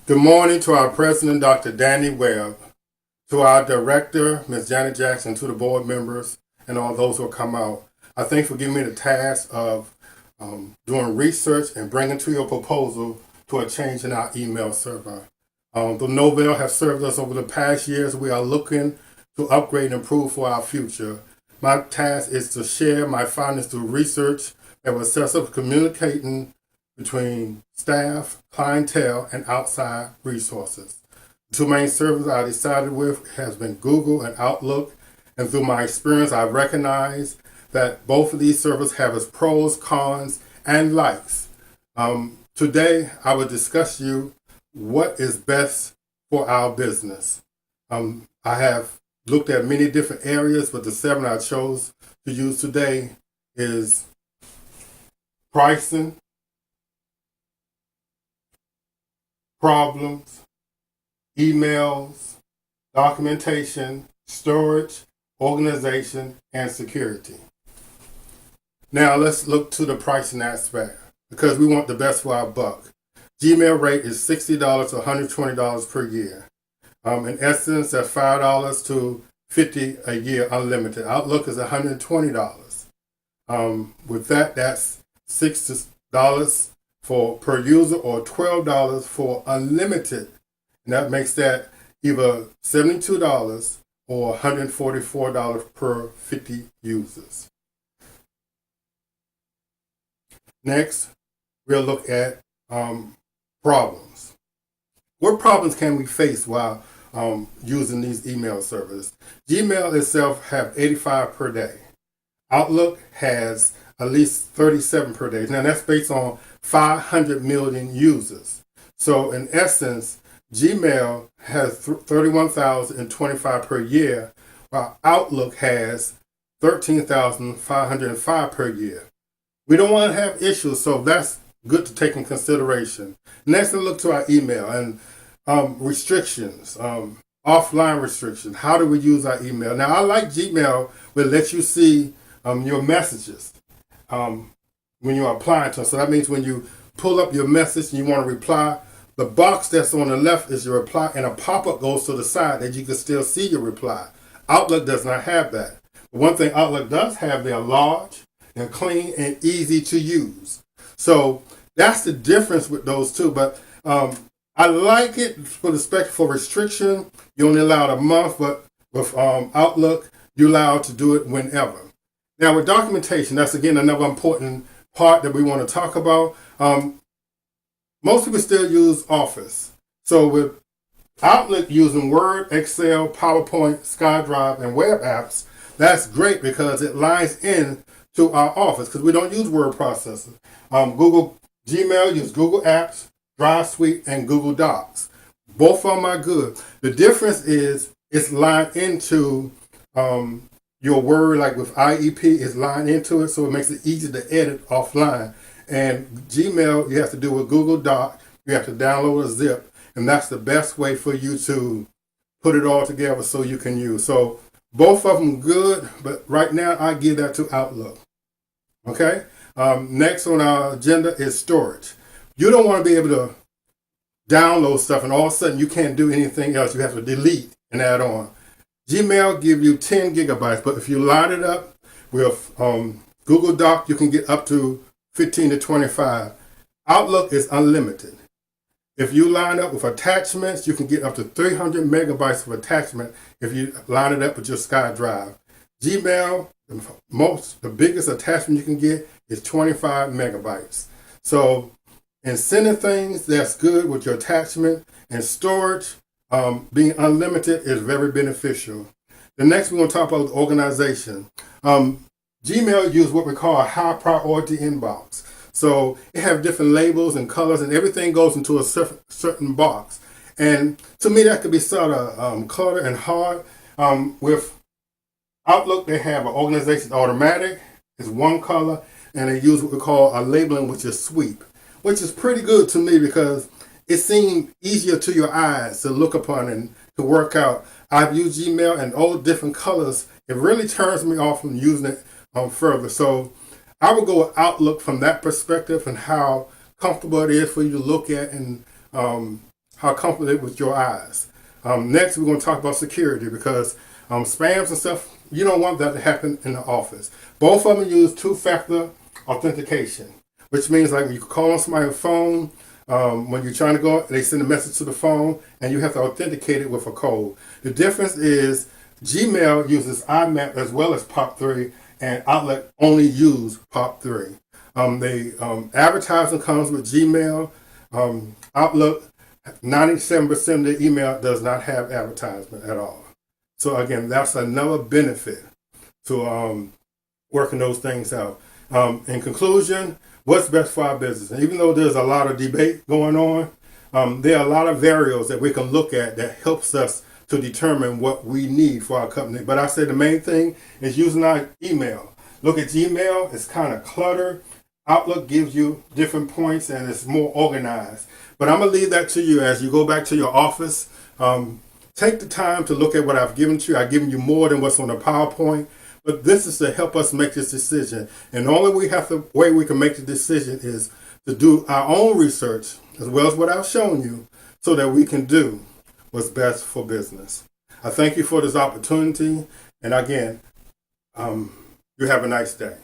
Good morning to our president, Dr. Danny Webb, to our director, Ms. Janet Jackson, to the board members, and all those who will come out. I thank you for giving me the task of doing research and bringing to your proposal to a change in our email server. The Novell has served us over the past years. We are looking to upgrade and improve for our future. My task is to share my findings through research that will assess us communicating between staff, clientele, and outside resources. The two main servers I decided with has been Google and Outlook, and through my experience, I recognize that both of these servers have its pros, cons, and likes. Today, I will discuss you what is best for our business. I have looked at many different areas, but the 7 I chose to use today is pricing, problems, emails, documentation, storage, organization, and security. Now let's look to the pricing aspect because we want the best for our buck. Gmail rate is $60 to $120 per year. In essence, that's $5 to $50 a year unlimited. Outlook is $120. With that, that's $60 for per user or $12 for unlimited. And that makes that either $72 or $144 per 50 users. Next, we'll look at problems. What problems can we face while using these email servers? Gmail itself have 85 per day. Outlook has at least 37 per day. Now that's based on 500 million users. So in essence, Gmail has 31,025 per year, while Outlook has 13,505 per year. We don't want to have issues, so that's good to take in consideration. Next, we look to our email and restrictions, offline restrictions. How do we use our email? Now, I like Gmail, will let you see your messages when you're applying to them. So that means when you pull up your message and you want to reply, the box that's on the left is your reply, and a pop-up goes to the side that you can still see your reply. Outlook does not have that. But one thing Outlook does have, they're large, they're clean, and easy to use. So that's the difference with those two. But I like it for the spec for restriction. You're only allowed a month, but with Outlook, you're allowed to do it whenever. Now with documentation, that's again another important part that we want to talk about. Most people still use Office. So with Outlook using Word, Excel, PowerPoint, SkyDrive, and web apps, that's great because it lines in to our Office because we don't use word processor. Google Gmail use Google Apps, Drive Suite, and Google Docs. Both of them are good. The difference is it's lined into your Word, like with IEP, is lined into it, so it makes it easy to edit offline. And Gmail, you have to do with Google Doc. You have to download a zip, and that's the best way for you to put it all together so you can use. So both of them good, but right now I give that to Outlook. Okay. Next on our agenda is storage. You don't want to be able to download stuff and all of a sudden you can't do anything else. You have to delete and add on. Gmail give you 10 gigabytes, but if you line it up with Google Doc, you can get up to 15 to 25. Outlook is unlimited. If you line up with attachments, you can get up to 300 megabytes of attachment if you line it up with your SkyDrive. Gmail, the biggest attachment you can get is 25 megabytes. So in sending things, that's good with your attachment, and storage, being unlimited is very beneficial. The next we're going to talk about organization. Gmail uses what we call a high priority inbox. So it have different labels and colors, and everything goes into a certain box. And to me, that could be sort of cluttered and hard. With Outlook, they have an organization automatic. It's one color, and they use what we call a labeling, which is sweep, which is pretty good to me because it seemed easier to your eyes to look upon and to work out. I've used Gmail and all different colors. It really turns me off from using it further. So I would go with Outlook from that perspective and how comfortable it is for you to look at and how comfortable with your eyes. Next, we're going to talk about security because spams and stuff, you don't want that to happen in the office. Both of them use two-factor authentication, which means like when you call on somebody's phone, when you're trying to go, they send a message to the phone and you have to authenticate it with a code. The difference is Gmail uses IMAP as well as POP3, and Outlook only use POP3. Advertising comes with Gmail. Outlook, 97% of the email does not have advertisement at all. So again, that's another benefit to working those things out. In conclusion, what's best for our business? And even though there's a lot of debate going on, there are a lot of variables that we can look at that helps us to determine what we need for our company. But I say the main thing is using our email. Look at Gmail, it's kind of cluttered. Outlook gives you different points and it's more organized. But I'm going to leave that to you as you go back to your office. Take the time to look at what I've given to you. I've given you more than what's on the PowerPoint. But this is to help us make this decision. And the only way we can make the decision is to do our own research as well as what I've shown you so that we can do what's best for business. I thank you for this opportunity. And again, you have a nice day.